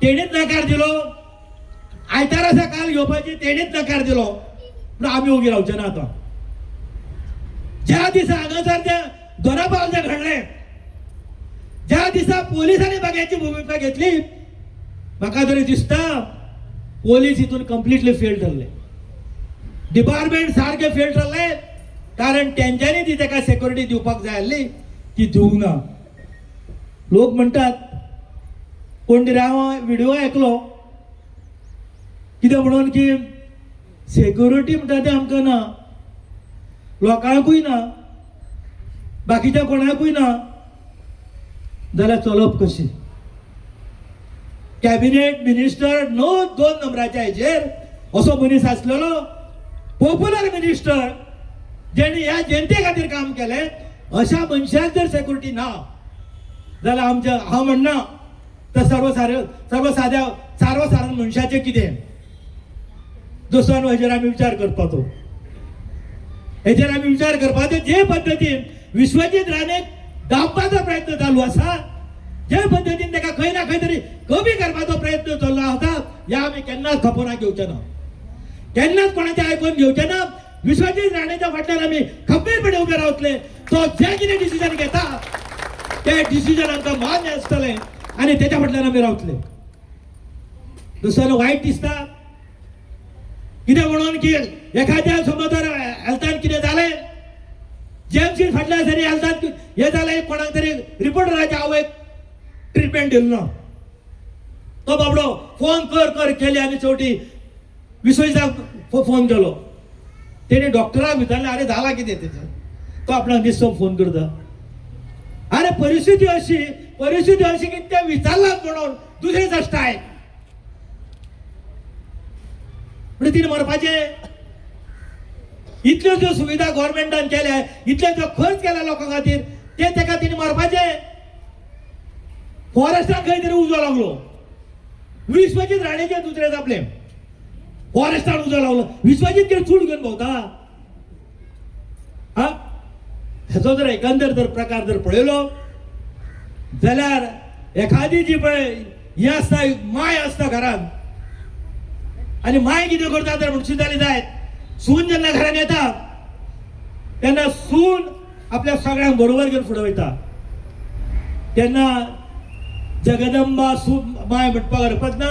तेणीच नकार दिलो, आयताराचा काल घेवपाची तेणीच नकार दिलो, पण आम्ही उगी रावचे ना. आता ज्या दिसा हांगासर त्या दोनापावल जे घडले, ज्या दिसा पोलिसांनी बघायची भूमिका घेतली, म्हाका तरी दिसता पोलीस हितून कंप्लिटली फेल ठरले, डिपार्टमेंट सारखे फेल ठरले. कारण त्यांच्यानी ती ताका सेक्युरिटी दिवपाक जाय आसली ती दिवंक ना. लोक म्हणटात, कोण तरी हांव व्हिडिओ आयकलो कितें म्हणून की सेक्युरिटी म्हणटा ते आमकां ना, लोकांकूय ना, बाकीच्या कोणाकूय ना, जाल्यार चलप कशी. कॅबिनेट मिनिस्टर नो 2 नंबराच्या हेचेर असो मनीस आसलेलो, पॉप्युलर मिनिस्टर जेणे ह्या जनते खातीर काम केलें, अशा मनशाक जर सेक्युरिटी ना जाल्यार आमच्या हांव म्हणना तर सर्वसाधारण मनशाचें कितें. दुसऱ्यान हेचेर आमी विचार करपाचो, हेचेर आमी विचार करपाचो. जे पद्दतीन विश्वजीत राणेक डावपाचो प्रयत्न चालू आसा, जे पद्दतीन ताका खंय ना खंय तरी कमी करपाचो प्रयत्न चालू आसा, ह्या आमी केन्नाच खपोवना घेवचे ना, केन्नाच कोणाचें आयकून घेवचें ना. विश्वजीत राणेच्या फाटल्यान आमी खंबीरपणे उबे रावतले. तो जे कितें डिसिजन घेता ते डिसिजन आमकां मान्य आसतलें आनी तेच्या फाटल्यान आमी रावतले. दुसरो वायट दिसता कितें म्हणून की एखाद्या समज जर हेल्थान कितें जालें, जेएमसी फाटल्या सरी हेल्थान हें जालें, कोणाक तरी रिपोर्टराच्या आवयक ट्रिटमेंट दिलो ना, तो बाबडो फोन कर केले आनी शेवटी विश्वजीताक फोन केलो. तेणे डॉक्टराक विचारलें, अरे जाला कितें तेजें, तो आपणाक दिसतो फोन करता. अरे परिस्थिती अशी की ते विचारलात म्हणून दुसरेच स्टायल म्हणजे तिने मरपाचें. इतल्यो ज्यो सुविधा गव्हर्नमेंटान केल्या, इतले जो खर्च केला लोकां खातीर, ते ताका तिने मरपाचें. फॉरेस्टाक खंय तरी उजो लागलो, विश्वजीत राणेचे दुसरेच आपले फॉरेस्टान उजो लागलो. विश्वजीत कितें चूड घेवन भोंवता. हा, हेचो जर एकंदर जर प्रकार जर पळयलो जाल्यार एखादी जी पळय ही आसता, माय आसता घरान, आनी माय कितें करता तर म्हणशी जाली जायत, सून जेन्ना घरान येता तेन्ना सून आपल्या सगळ्यांक बरोबर घेवन फुडें वयता. तेन्ना जगदंबा सून माय म्हणपाक हरकत ना.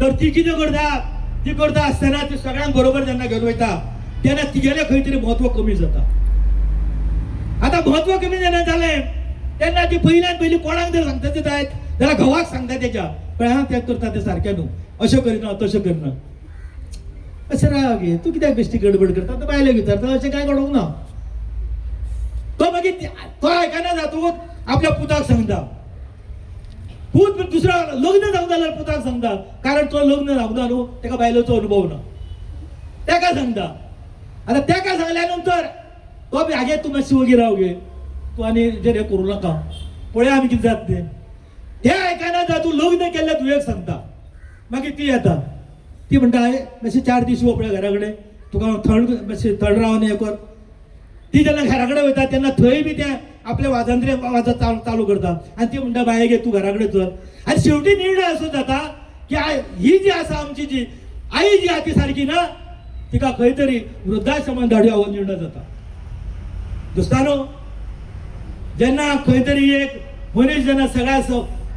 तर ती कितें करता, ती करता आसतना ती सगळ्यांक बरोबर जेन्ना घेवन वयता तेन्ना तिगेलें खंय तरी म्हत्व कमी जाता. आता म्हत्व कमी जेन्ना जालें तेन्ना ती पयल्यान पयलीं कोणाक जर सांगता जायत जाल्यार घोवाक सांगता तेच्या, पण हांव तें करता तें सारकें न्हू, अशें करिना तशें करना. अशें राव गे, तूं कित्याक बेश्टी गडबड करता, तो बायलेक विचारता, अशें कांय घडोवंक ना. तो मागीर तो आयकना जातूच आपल्या पुताक सांगता. पूत दुसरा लग्न जावंक जाल्यार पुताक सांगता, कारण तो लग्न जावंक ना न्हू, ताका बायलेचो अनुभव ना, ताका सांगता. आतां ताका सांगल्या नंतर तो बी हागे तूं मातशी वगीर राव गे, तूं आनी जर हें करूं नाका, पळया आमी कितें जाता तें आयकना जा. तूं लग्न केल्ल्या तुवेक सांगता. मागीर ती येता, ती म्हणटा मातशें 4 दीस यो पळय घरा कडेन, तुका थंड मातशें थंड रावन हें कर. ती जेन्ना घरा कडेन वयता तेन्ना थंय बी तें आपले वाजंत्रे वाजत चालू करता, आनी ती म्हणटा बाये गे तूं घरा कडेन चल. आनी शेवटी निर्णय असो जाता की ही जी आसा आमची जी आई जी आहा ती सारकी ना, तिका खंय तरी वृद्धाश्रमान धाडया हो निर्णय जाता. दोस्तानो, जेन्ना खंय तरी एक मनीस जेन्ना सगळ्या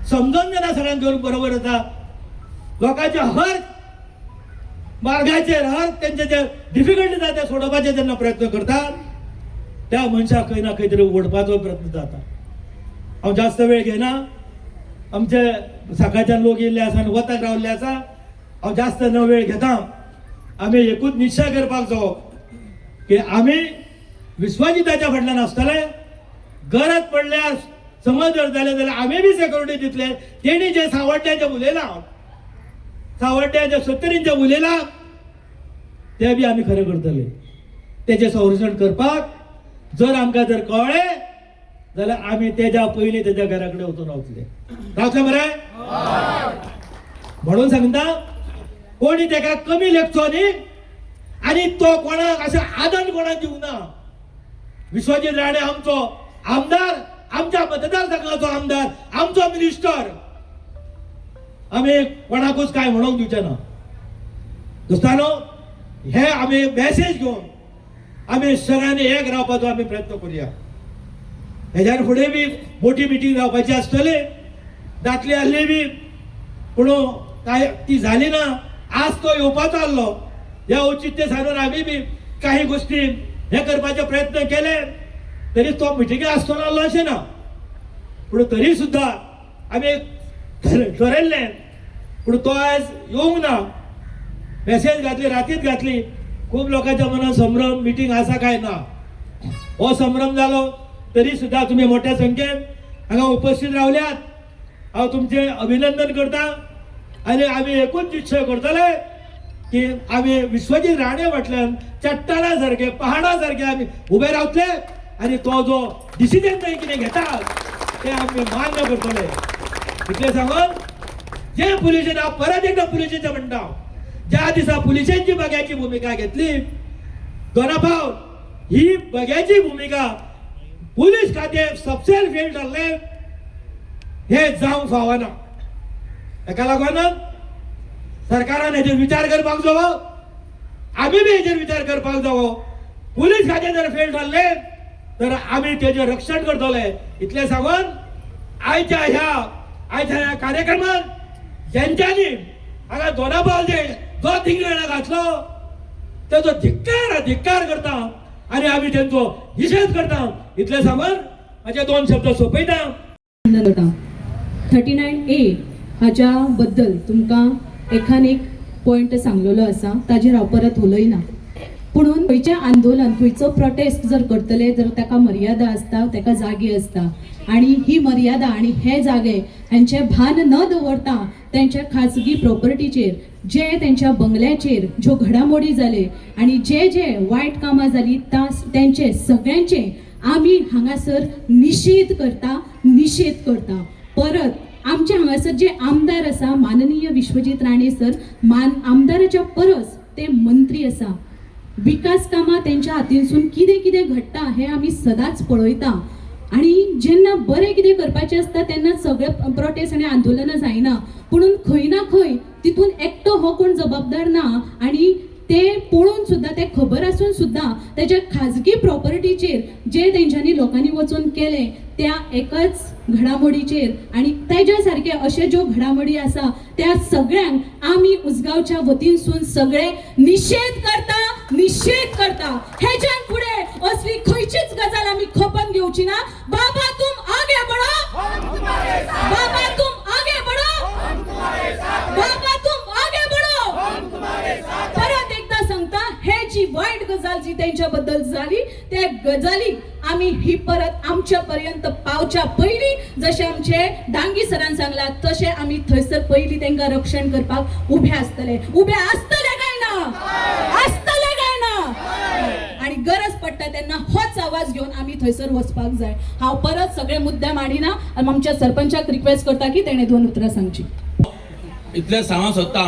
समजून जेन्ना सगळ्यांक घेवन बरोबर येता, लोकांच्या हर मार्गाचेर हर तेंचे जे डिफिकल्टी जाता ते सोडोवपाचे जेन्ना प्रयत्न करतात, त्या मनशाक खंय ना खंय तरी ओडपाचो प्रयत्न जाता. हांव जास्त वेळ घेना, आमचे सकाळच्यान लोक येयल्ले आसा आनी वताक रावल्ले आसा. हांव जास्त न वेळ घेता. आमी एकूच निश्चय करपाक जावो की आमी विश्वजिताच्या फाटल्यान आसतले. गरज पडल्यार समज जर जालें जाल्यार आमी बी सेक्युरिटी दितले. तेणी जे सावड्ड्याचे उलयलां, सावड्ड्याच्या 70चे उलयलां, ते बी आमी खरें करतले. तेजें संरक्षण करपाक जर आमकां जर कळ्ळें जाल्यार आमी तेज्या पयलीं तेज्या घरा कडेन वचून रावतले मरे. म्हणून सांगता, कोणी तेका कमी लेखचो न्ही आनी तो कोणाक अशें आदन कोणाक दिवं ना. विश्वजीत राणे आमचो आमदार, आमच्या मतदारसंघाचो आमदार, आमचो मिनिस्टर, आम्ही कोणाकूच काय म्हणूंक दिवचे ना. दोस्तानो, हे आम्ही मॅसेज घेऊन आम्ही सगळ्यांनी एक रावपाचो आम्ही प्रयत्न करूया. हेज्यार फुडें बी मोठी मिटींग जावपाची आसतली, जातली आहली बी, पूण काय ती झाली ना. आज तो येवपाचो आसलो. ह्या औचित्य साधून आम्ही बी काही गोष्टी हे करपाचे प्रयत्न केले, तरी तो मिटिंगे आसचो नासलो अशें ना. पूण तरी सुद्धा आम्ही ठरयल्लें, पूण तो आज येवंक ना. मेसेज घातली, रातीच घातली. खूप लोकांच्या मनात संभ्रम, मिटिंग आसा काय ना. हो संभ्रम जालो तरी सुद्धा तुम्ही मोठ्या संख्येन हांगा उपस्थित रावल्यात. हांव तुमचे अभिनंदन करता. आनी आम्ही एकूच निश्चय करतले की आम्ही विश्वजीत राणे फाटल्यान चट्टाणा सारखे, पहाडा सारखे आम्ही उभे रावतले. आणि तो जो डिसिजन थंय कितें घेता ते आम्ही मान्य करतले. इतलें सांगून जे पुलिशेन हांव परत एकदा पुलिशेचें म्हणटा, ज्या दिसा पुलिशेंची बग्याची भूमिका घेतली, दोनापावल ही बग्याची भूमिका पुलीस खाते सबसेल फेल ठरले, हे जावंक फावना. हेका लागून सरकारान हेजेर विचार करपाक जावो, आम्ही बी हेजेर विचार करपाक जावो. पुलीस खाते जर फेल ठरले तर आम्ही तेजें रक्षण करतले. इतलें सांगून आयच्या ह्या कार्यक्रमात ज्यांच्यांनी हांगा दोनापावल जो थिंगराणा घातलो तेजो धिक्कार करता आणि आम्ही त्यांचो निषेध करता. इतलें सांगून माझे 2 शब्द सोंपयता. 39A हाच्या बद्दल तुमकां एखान एक पॉइंट सांगलेलो आसा, ताजेर हांव परत उलयना. पुणून खंयचें आंदोलन, खंयचो प्रोटेस्ट जर करतले तर ताका मर्यादा आसता, ताका जागे आसता. आणि ही मर्यादा आणि हे जागे हांचे भान न दवरता त्यांच्या खाजगी प्रॉपर्टीचेर, जे त्यांच्या बंगल्याचेर ज्यो घडामोडी जाले आणि जे वायट कामां जाली त्यांचे सगळ्यांचे आम्ही हांगासर निषेध करता. परत आमचे हांगासर जे आमदार आसा, माननीय विश्वजीत राणे सर, आमदाराच्या परस ते मंत्री आसा. विकास कामां त्यांच्या हातींसून कितें घडटा हे आम्ही सदांच पळयता. आणि जेन्ना बरें कितें करपाचें आसता तेन्ना सगळे प्रोटेस्ट आनी आंदोलनां जायना. पुणून खंय ना खंय तितून एकटो हो कोण जबाबदार ना. आणि ते पळोवन सुद्धा, ते खबर आसून सुद्धा त्याच्या खाजगी प्रॉपर्टीचेर जे तेंच्यांनी लोकांनी वचून केले त्या एकाच घडामोडीचेर आणि तेज्या सारखे अशे ज्यो घडामोडी आसा त्या सगळ्यांक आम्ही उसगांवच्या वतीनसून सगळे निषेध करता. हेच्यान फुडें असली खंयचीच गजाल आम्ही खपन घेवची ना. बाबा तुम आगे बढ़ो, बाबा तुम आगे बढ़ो, बाबा तुम आगे बढ़ो. परत एकदा सांगता, हे जी वाईट गजाल जी त्यांच्या बद्दल झाली त्या गजाली आम्ही ही परत आमच्या पर्यंत पावच्या पयली, जसे आमचे डांगी सरान सांगला तसे आम्ही थंयसर पयली त्यांना रक्षण करपाक उभे असतले काय ना. आणि गरज पडटा तेन्ना होच आवाज घेऊन आम्ही थंयसर वचपाक जाय. हांव परत सगळे मुद्दे माडिना आणि आमच्या सरपंचाक रिक्वेस्ट करता की तेणे 2 उतरां सांगची. इतलें सांगूंक सोदता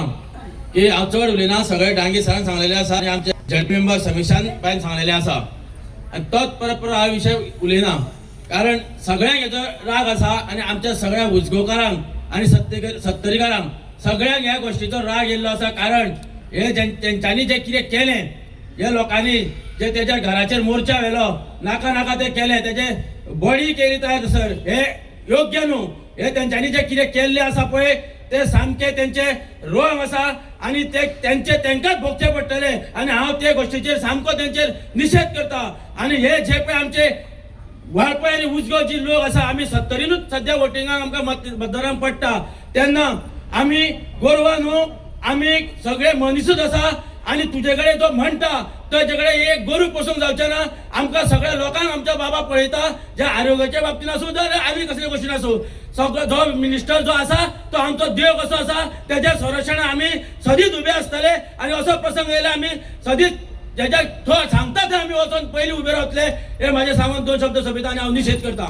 की हांव चड उलयना. सगळे डांगी सरान सांगलेले आसा आनी आमचे झेड मेंबर समीशान बायन सांगलेले आसा. आनी तोच परत हा विशय उलयना, कारण सगळ्यांक हेचो राग आसा आणि आमच्या सगळ्या उजगांवकारांक आणि सत्तरीकारांक सगळ्यांक ह्या गोष्टीचो राग येयल्लो आसा. कारण हे तेंच्यांनी जे कितें केलें, हे लोकांनी जे तेज्या घराचेर मोर्चा व्हेलो, नाका ते केले, तेजे बळी केली तयार सर, हे योग्य न्हू. हे तेंच्यांनी जे कितें केल्लें आसा पळय ते सामके तेंचे रोंग आसा आणि ते तेंकाच भोगचे पडटले. आणि हांव ते गोष्टीचेर सामको तेंचेर निषेध करता. आणि हे जे पळय आमचे वाळपय आणि उजगांवची लोक आसा, आमी 70रीनूच सद्या वोटिंगाक आमकां मतदारांक पडटा, तेन्ना आमी गोरवां न्हू, आमी सगळे मनीसच आसा. आणि तुजे कडेन जो म्हणटा तुजे कडेन एक गोरू पोसूंक जावचें ना. आमकां सगळ्या लोकांक आमच्या बाबा पळयता, जे आरोग्याच्या बाबतीन आसूं जाल्यार आनी कसले गोश्टीन आसूं. सगळो जो मिनिस्टर जो आसा तो आमचो देव कसो आसा, तेज्या संरक्षणाक आमी सदींच उबे आसतले. आणि असो प्रसंग येयला आमी सदींच जेज्या सांगता थंय आमी वचून पयलीं उबे रावतले. हे म्हाजे सांगून 2 शब्द सोंपयता आणि हांव निषेध करता.